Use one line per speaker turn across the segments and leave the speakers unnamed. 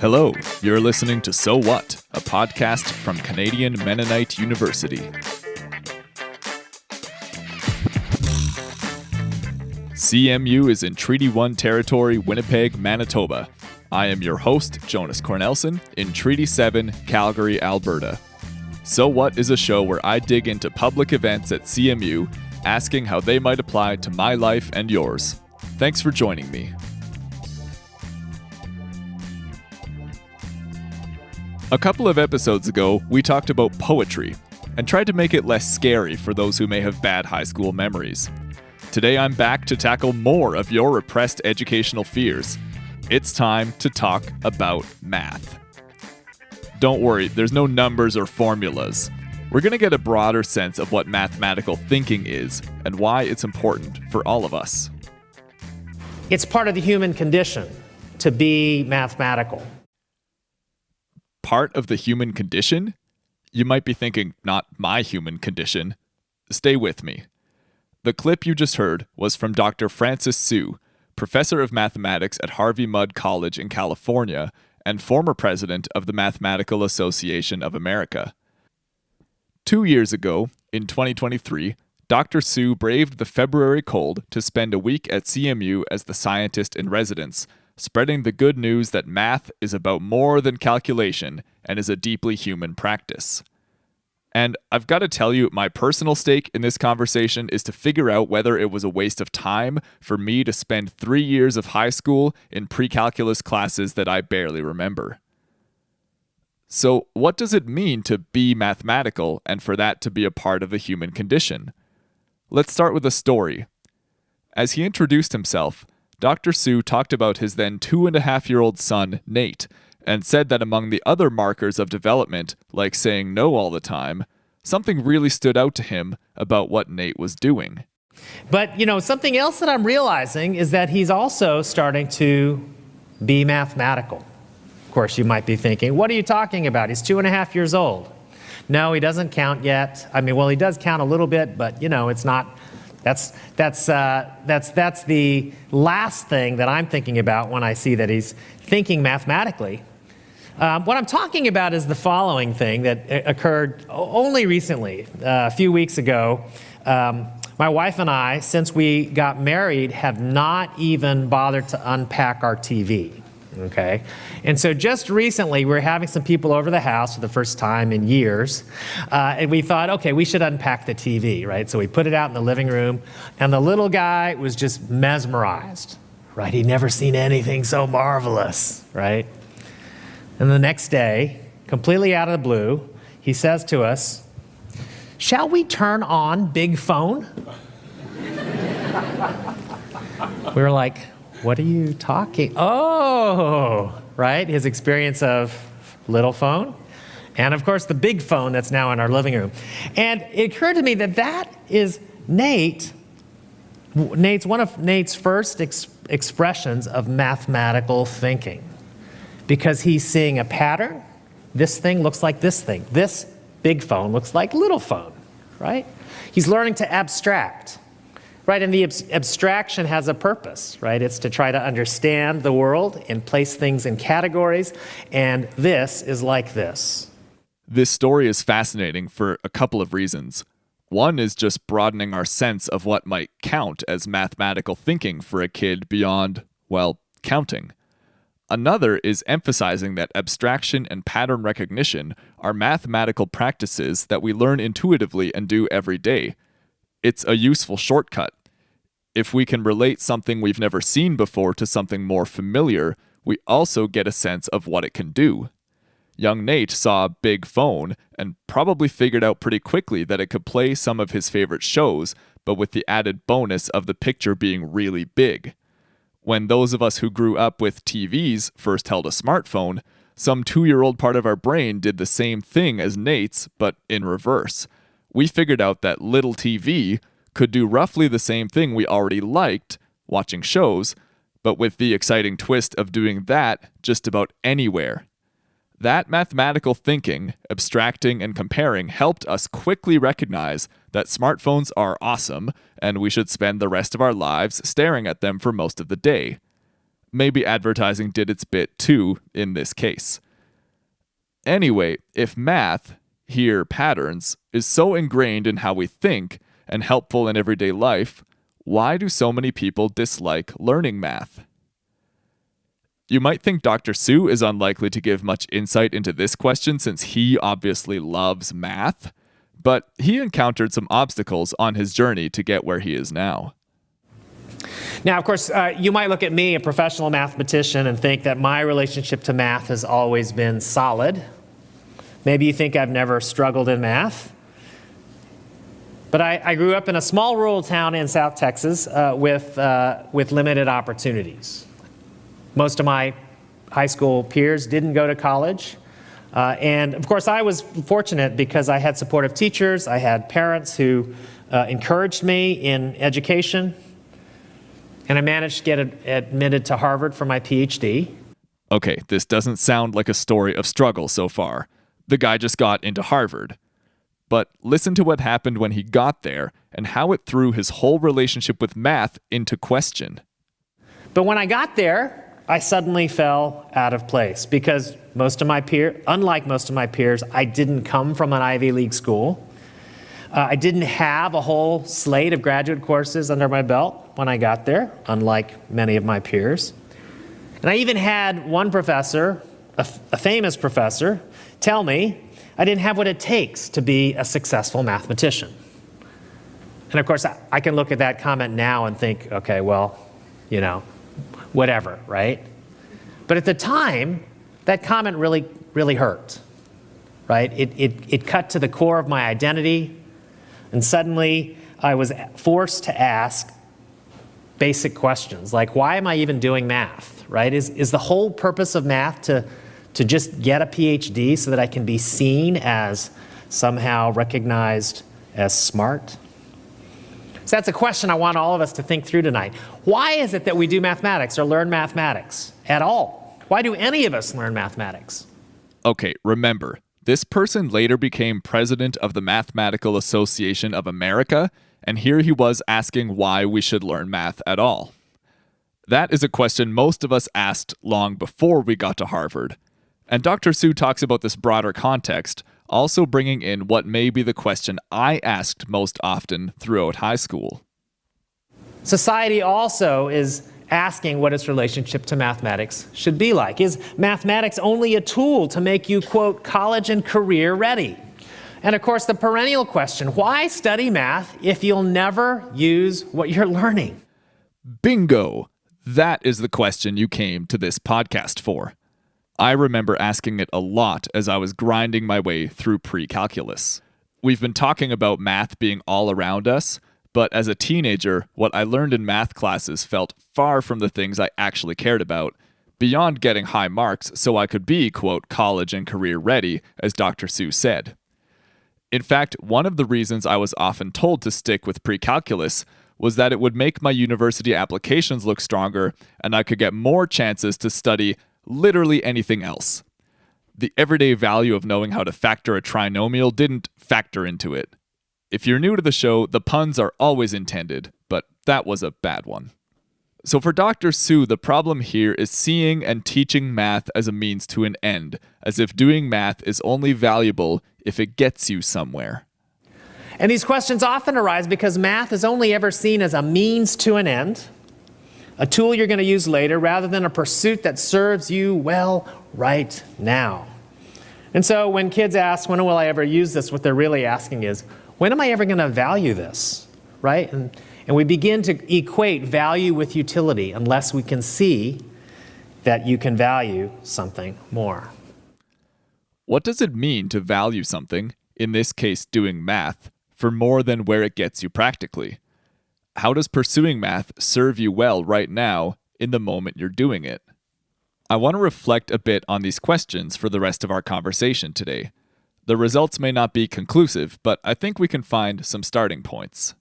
Hello, you're listening to So What, a podcast from Canadian Mennonite University. CMU is in Treaty 1 territory, Winnipeg, Manitoba. I am your host, Jonas Cornelson, in Treaty 7, Calgary, Alberta. So What is a show where I dig into public events at CMU, asking how they might apply to my life and yours. Thanks for joining me. A couple of episodes ago, we talked about poetry and tried to make it less scary for those who may have bad high school memories. Today I'm back to tackle more of your repressed educational fears. It's time to talk about math. Don't worry, there's no numbers or formulas. We're going to get a broader sense of what mathematical thinking is and why it's important for all of us.
It's part of the human condition to be mathematical.
Part of the human condition? You might be thinking, not my human condition. Stay with me. The clip you just heard was from Dr. Francis Su, professor of mathematics at Harvey Mudd College in California and former president of the Mathematical Association of America. 2 years ago, in 2023, Dr. Su braved the February cold to spend a week at CMU as the scientist in residence, spreading the good news that math is about more than calculation and is a deeply human practice. And I've got to tell you, my personal stake in this conversation is to figure out whether it was a waste of time for me to spend 3 years of high school in pre-calculus classes that I barely remember. So, what does it mean to be mathematical and for that to be a part of the human condition? Let's start with a story. As he introduced himself, Dr. Su talked about his then 2.5-year-old son, Nate, and said that among the other markers of development, like saying no all the time, something really stood out to him about what Nate was doing.
But, something else that I'm realizing is that he's also starting to be mathematical. Of course, you might be thinking, what are you talking about? He's 2.5 years old. No, he doesn't count yet. He does count a little bit, but, it's not... That's the last thing that I'm thinking about when I see that he's thinking mathematically. What I'm talking about is the following thing that occurred only recently. A few weeks ago, my wife and I, since we got married, have not even bothered to unpack our TV. Okay, and so just recently we were having some people over the house for the first time in years, and we thought, okay, we should unpack the TV, right? So we put it out in the living room, and the little guy was just mesmerized, right? He'd never seen anything so marvelous, right? And the next day, completely out of the blue, he says to us, "Shall we turn on Big Phone?" We were like, what are you talking? Oh, right? His experience of little phone. And of course, the big phone that's now in our living room. And it occurred to me that is one of Nate's first expressions of mathematical thinking. Because he's seeing a pattern. This thing looks like this thing. This big phone looks like little phone, right? He's learning to abstract. Right, and the abstraction has a purpose, right? It's to try to understand the world and place things in categories, and this is like this.
This story is fascinating for a couple of reasons. One is just broadening our sense of what might count as mathematical thinking for a kid beyond, counting. Another is emphasizing that abstraction and pattern recognition are mathematical practices that we learn intuitively and do every day. It's a useful shortcut. If we can relate something we've never seen before to something more familiar, we also get a sense of what it can do. Young Nate saw a big phone and probably figured out pretty quickly that it could play some of his favorite shows, but with the added bonus of the picture being really big. When those of us who grew up with TVs first held a smartphone, some 2-year-old part of our brain did the same thing as Nate's, but in reverse. We figured out that little TV could do roughly the same thing we already liked, watching shows, but with the exciting twist of doing that just about anywhere. That mathematical thinking, abstracting, and comparing helped us quickly recognize that smartphones are awesome, and we should spend the rest of our lives staring at them for most of the day. Maybe advertising did its bit too in this case. Anyway, if math, here patterns, is so ingrained in how we think and helpful in everyday life, why do so many people dislike learning math? You might think Dr. Sue is unlikely to give much insight into this question since he obviously loves math, but he encountered some obstacles on his journey to get where he is now.
Now, of course, you might look at me, a professional mathematician, and think that my relationship to math has always been solid. Maybe you think I've never struggled in math. But I grew up in a small rural town in South Texas with limited opportunities. Most of my high school peers didn't go to college. And of course, I was fortunate because I had supportive teachers. I had parents who encouraged me in education. And I managed to get admitted to Harvard for my PhD.
Okay, this doesn't sound like a story of struggle so far. The guy just got into Harvard. But listen to what happened when he got there and how it threw his whole relationship with math into question.
But when I got there, I suddenly fell out of place because unlike most of my peers, I didn't come from an Ivy League school. I didn't have a whole slate of graduate courses under my belt when I got there, unlike many of my peers. And I even had one professor, a famous professor, tell me I didn't have what it takes to be a successful mathematician. And of course, I can look at that comment now and think, okay, well, whatever, right? But at the time, that comment really hurt, right? It cut to the core of my identity. And suddenly, I was forced to ask basic questions, like, why am I even doing math, right? Is the whole purpose of math to just get a PhD so that I can be seen as somehow recognized as smart? So that's a question I want all of us to think through tonight. Why is it that we do mathematics or learn mathematics at all? Why do any of us learn mathematics?
Okay, remember, this person later became president of the Mathematical Association of America, and here he was asking why we should learn math at all. That is a question most of us asked long before we got to Harvard. And Dr. Sue talks about this broader context, also bringing in what may be the question I asked most often throughout high school.
Society also is asking what its relationship to mathematics should be like. Is mathematics only a tool to make you, quote, college and career ready? And of course, the perennial question, why study math if you'll never use what you're learning?
Bingo! That is the question you came to this podcast for. I remember asking it a lot as I was grinding my way through pre-calculus. We've been talking about math being all around us, but as a teenager, what I learned in math classes felt far from the things I actually cared about, beyond getting high marks so I could be, quote, college and career ready, as Dr. Sue said. In fact, one of the reasons I was often told to stick with pre-calculus was that it would make my university applications look stronger and I could get more chances to study literally anything else. The everyday value of knowing how to factor a trinomial didn't factor into it. If you're new to the show, the puns are always intended, but that was a bad one. So for Dr. Sue, the problem here is seeing and teaching math as a means to an end, as if doing math is only valuable if it gets you somewhere.
And these questions often arise because math is only ever seen as a means to an end, a tool you're going to use later, rather than a pursuit that serves you well right now. And so when kids ask, when will I ever use this, what they're really asking is, when am I ever going to value this, right? And we begin to equate value with utility unless we can see that you can value something more.
What does it mean to value something, in this case doing math, for more than where it gets you practically? How does pursuing math serve you well right now in the moment you're doing it? I want to reflect a bit on these questions for the rest of our conversation today. The results may not be conclusive, but I think we can find some starting points.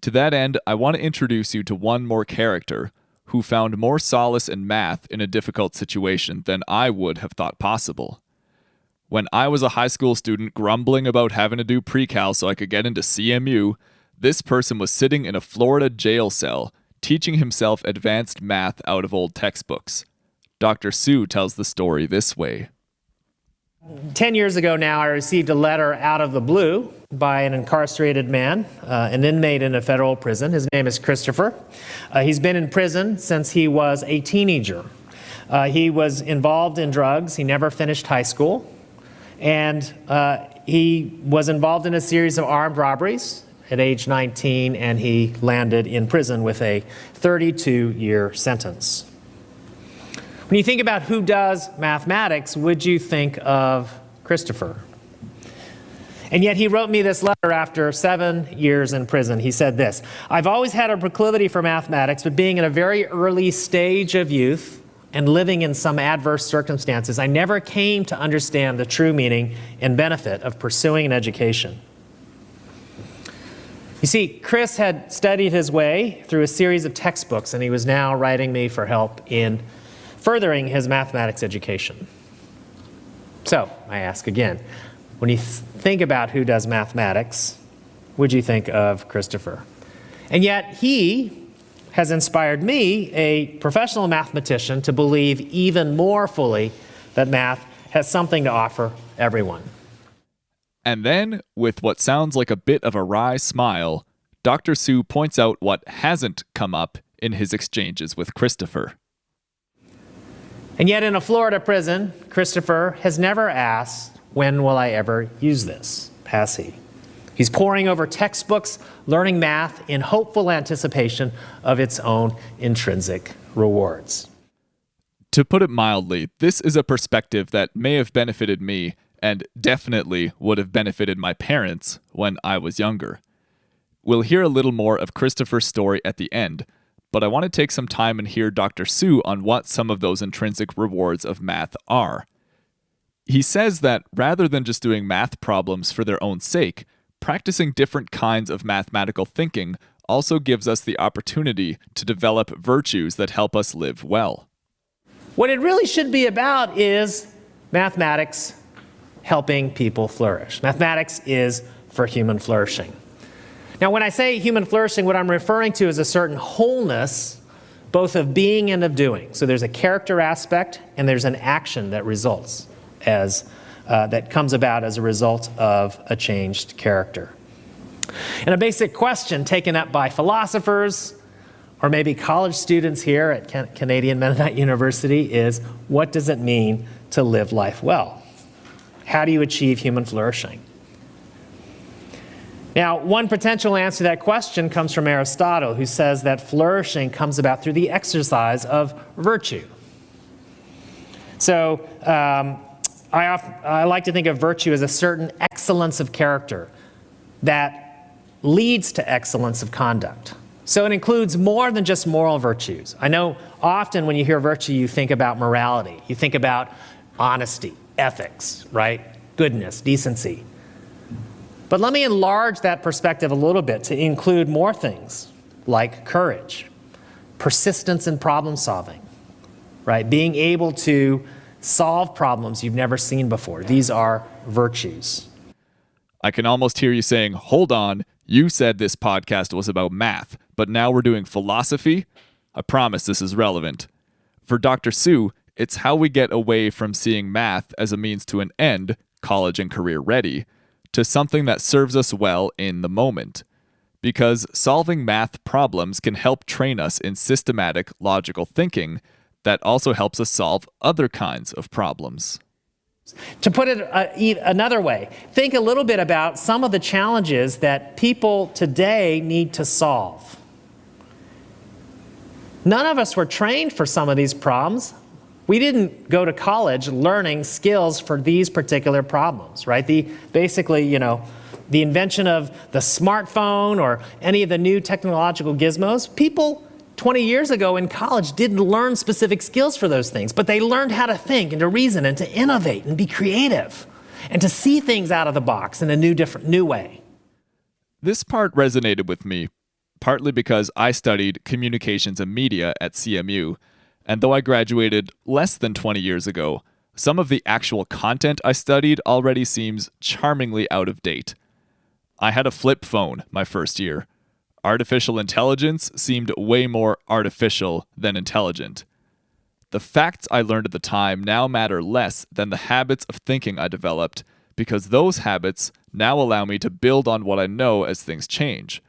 To that end, I want to introduce you to one more character who found more solace in math in a difficult situation than I would have thought possible. When I was a high school student grumbling about having to do pre-cal so I could get into CMU, this person was sitting in a Florida jail cell, teaching himself advanced math out of old textbooks. Dr. Sue tells the story this way.
10 years ago now, I received a letter out of the blue by an incarcerated man, an inmate in a federal prison. His name is Christopher. He's been in prison since he was a teenager. He was involved in drugs. He never finished high school. And he was involved in a series of armed robberies at age 19, and he landed in prison with a 32-year sentence. When you think about who does mathematics, would you think of Christopher? And yet he wrote me this letter after 7 years in prison. He said this: "I've always had a proclivity for mathematics, but being in a very early stage of youth and living in some adverse circumstances, I never came to understand the true meaning and benefit of pursuing an education." You see, Chris had studied his way through a series of textbooks, and he was now writing me for help in furthering his mathematics education. So, I ask again, when you think about who does mathematics, would you think of Christopher? And yet, he has inspired me, a professional mathematician, to believe even more fully that math has something to offer everyone.
And then, with what sounds like a bit of a wry smile, Dr. Sue points out what hasn't come up in his exchanges with Christopher.
And yet in a Florida prison, Christopher has never asked, "When will I ever use this?" has he? He's poring over textbooks, learning math in hopeful anticipation of its own intrinsic rewards.
To put it mildly, this is a perspective that may have benefited me and definitely would have benefited my parents when I was younger. We'll hear a little more of Christopher's story at the end, but I want to take some time and hear Dr. Sue on what some of those intrinsic rewards of math are. He says that rather than just doing math problems for their own sake, practicing different kinds of mathematical thinking also gives us the opportunity to develop virtues that help us live well.
What it really should be about is mathematics helping people flourish. Mathematics is for human flourishing. Now, when I say human flourishing, what I'm referring to is a certain wholeness, both of being and of doing. So there's a character aspect, and there's an action that results that comes about as a result of a changed character. And a basic question taken up by philosophers, or maybe college students here at Canadian Mennonite University, is what does it mean to live life well? How do you achieve human flourishing? Now, one potential answer to that question comes from Aristotle, who says that flourishing comes about through the exercise of virtue. So I like to think of virtue as a certain excellence of character that leads to excellence of conduct. So it includes more than just moral virtues. I know often when you hear virtue, you think about morality. You think about honesty, ethics, right? Goodness, decency. But let me enlarge that perspective a little bit to include more things like courage, persistence in problem solving, right? Being able to solve problems you've never seen before. These are virtues.
I can almost hear you saying, "Hold on, you said this podcast was about math, but now we're doing philosophy?" I promise this is relevant. For Dr. Sue, it's how we get away from seeing math as a means to an end, college and career ready, to something that serves us well in the moment. Because solving math problems can help train us in systematic, logical thinking that also helps us solve other kinds of problems.
To put it another way, think a little bit about some of the challenges that people today need to solve. None of us were trained for some of these problems. We didn't go to college learning skills for these particular problems, right? Basically, the invention of the smartphone or any of the new technological gizmos, people 20 years ago in college didn't learn specific skills for those things, but they learned how to think and to reason and to innovate and be creative and to see things out of the box in a new way.
This part resonated with me, partly because I studied communications and media at CMU, and though I graduated less than 20 years ago, some of the actual content I studied already seems charmingly out of date. I had a flip phone my first year. Artificial intelligence seemed way more artificial than intelligent. The facts I learned at the time now matter less than the habits of thinking I developed, because those habits now allow me to build on what I know as things change.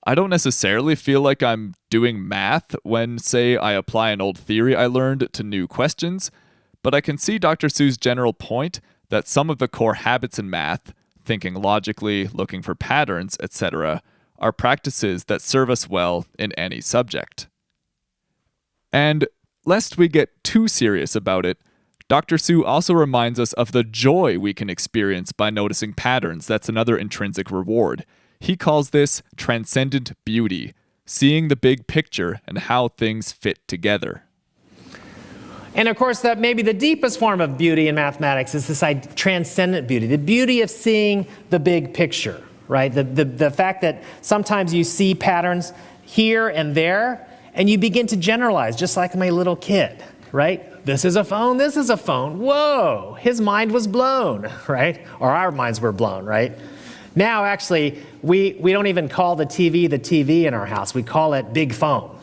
I don't necessarily feel like I'm doing math when, say, I apply an old theory I learned to new questions, but I can see Dr. Sue's general point that some of the core habits in math, thinking logically, looking for patterns, etc., are practices that serve us well in any subject. And lest we get too serious about it, Dr. Sue also reminds us of the joy we can experience by noticing patterns. That's another intrinsic reward. He calls this transcendent beauty, seeing the big picture and how things fit together.
And of course, that maybe the deepest form of beauty in mathematics is this transcendent beauty, the beauty of seeing the big picture, right? The fact that sometimes you see patterns here and there, and you begin to generalize, just like my little kid, right? This is a phone, this is a phone. Whoa, his mind was blown, right? Or our minds were blown, right? Now, actually, we don't even call the TV in our house. We call it big phone,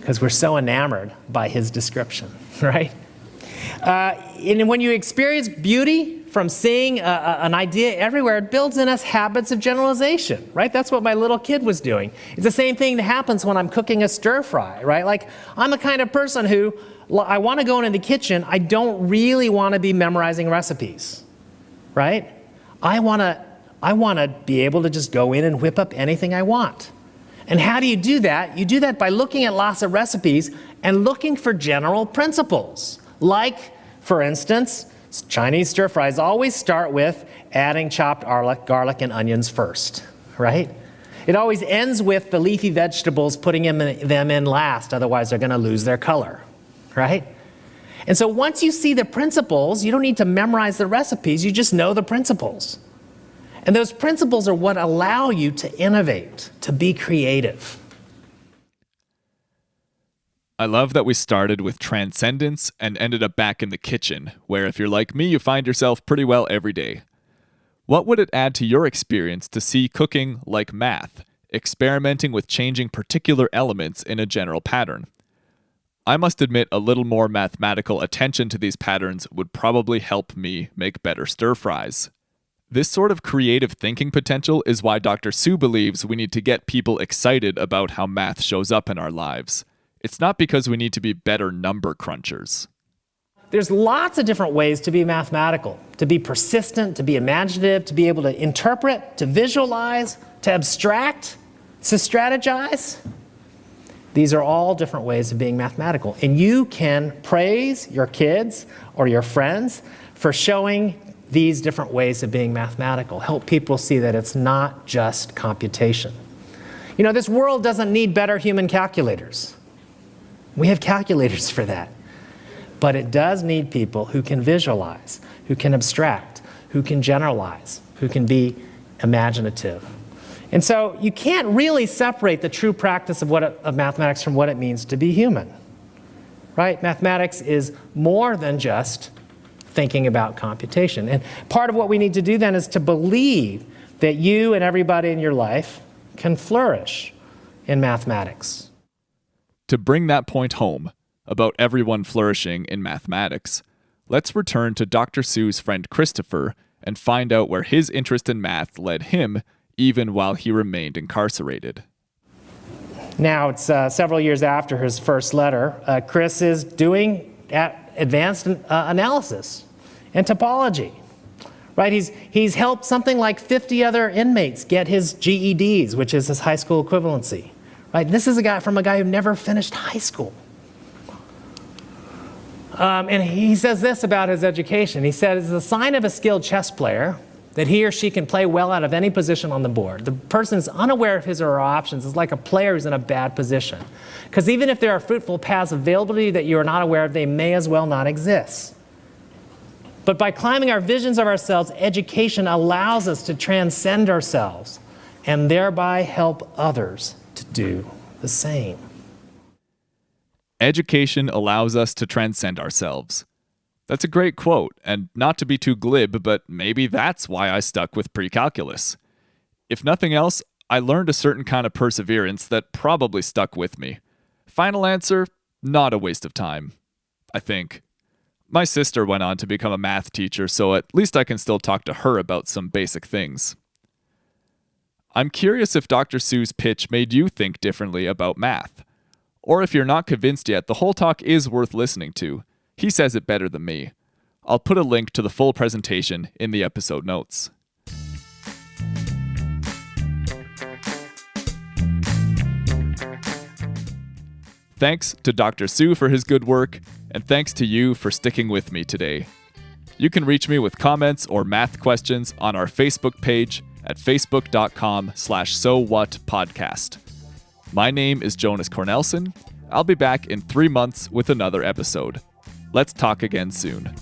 because we're so enamored by his description, right? And when you experience beauty from seeing an idea everywhere, it builds in us habits of generalization, right? That's what my little kid was doing. It's the same thing that happens when I'm cooking a stir fry, right? Like, I'm the kind of person who, I want to go into the kitchen, I don't really want to be memorizing recipes, right? I want to be able to just go in and whip up anything I want. And how do you do that? You do that by looking at lots of recipes and looking for general principles. Like, for instance, Chinese stir fries always start with adding chopped garlic and onions first, right? It always ends with the leafy vegetables, putting them in last, otherwise they're going to lose their color, right? And so once you see the principles, you don't need to memorize the recipes, you just know the principles. And those principles are what allow you to innovate, to be creative.
I love that we started with transcendence and ended up back in the kitchen, where if you're like me, you find yourself pretty well every day. What would it add to your experience to see cooking like math, experimenting with changing particular elements in a general pattern? I must admit a little more mathematical attention to these patterns would probably help me make better stir fries. This sort of creative thinking potential is why Dr. Sue believes we need to get people excited about how math shows up in our lives. It's not because we need to be better number crunchers.
There's lots of different ways to be mathematical, to be persistent, to be imaginative, to be able to interpret, to visualize, to abstract, to strategize. These are all different ways of being mathematical. And you can praise your kids or your friends for showing these different ways of being mathematical. Help people see that it's not just computation. You know, this world doesn't need better human calculators. We have calculators for that. But it does need people who can visualize, who can abstract, who can generalize, who can be imaginative. And so you can't really separate the true practice of mathematics from what it means to be human, right? Mathematics is more than just thinking about computation. And part of what we need to do then is to believe that you and everybody in your life can flourish in mathematics.
To bring that point home, about everyone flourishing in mathematics, let's return to Dr. Sue's friend Christopher and find out where his interest in math led him even while he remained incarcerated.
Now, it's several years after his first letter. Chris is doing advanced analysis and topology. Right? He's helped something like 50 other inmates get his GEDs, which is his high school equivalency. Right? This is a guy who never finished high school. And he says this about his education. He said, it's a sign of a skilled chess player that he or she can play well out of any position on the board. The person is unaware of his or her options is like a player who's in a bad position. Because even if there are fruitful paths available to you that you are not aware of, they may as well not exist. But by climbing our visions of ourselves, education allows us to transcend ourselves and thereby help others to do the same.
Education allows us to transcend ourselves. That's a great quote, and not to be too glib, but maybe that's why I stuck with pre-calculus. If nothing else, I learned a certain kind of perseverance that probably stuck with me. Final answer, not a waste of time, I think. My sister went on to become a math teacher, so at least I can still talk to her about some basic things. I'm curious if Dr. Sue's pitch made you think differently about math. Or if you're not convinced yet, the whole talk is worth listening to. He says it better than me. I'll put a link to the full presentation in the episode notes. Thanks to Dr. Sue for his good work, and thanks to you for sticking with me today. You can reach me with comments or math questions on our Facebook page at facebook.com/sowhatpodcast. My name is Jonas Cornelson. I'll be back in 3 months with another episode. Let's talk again soon.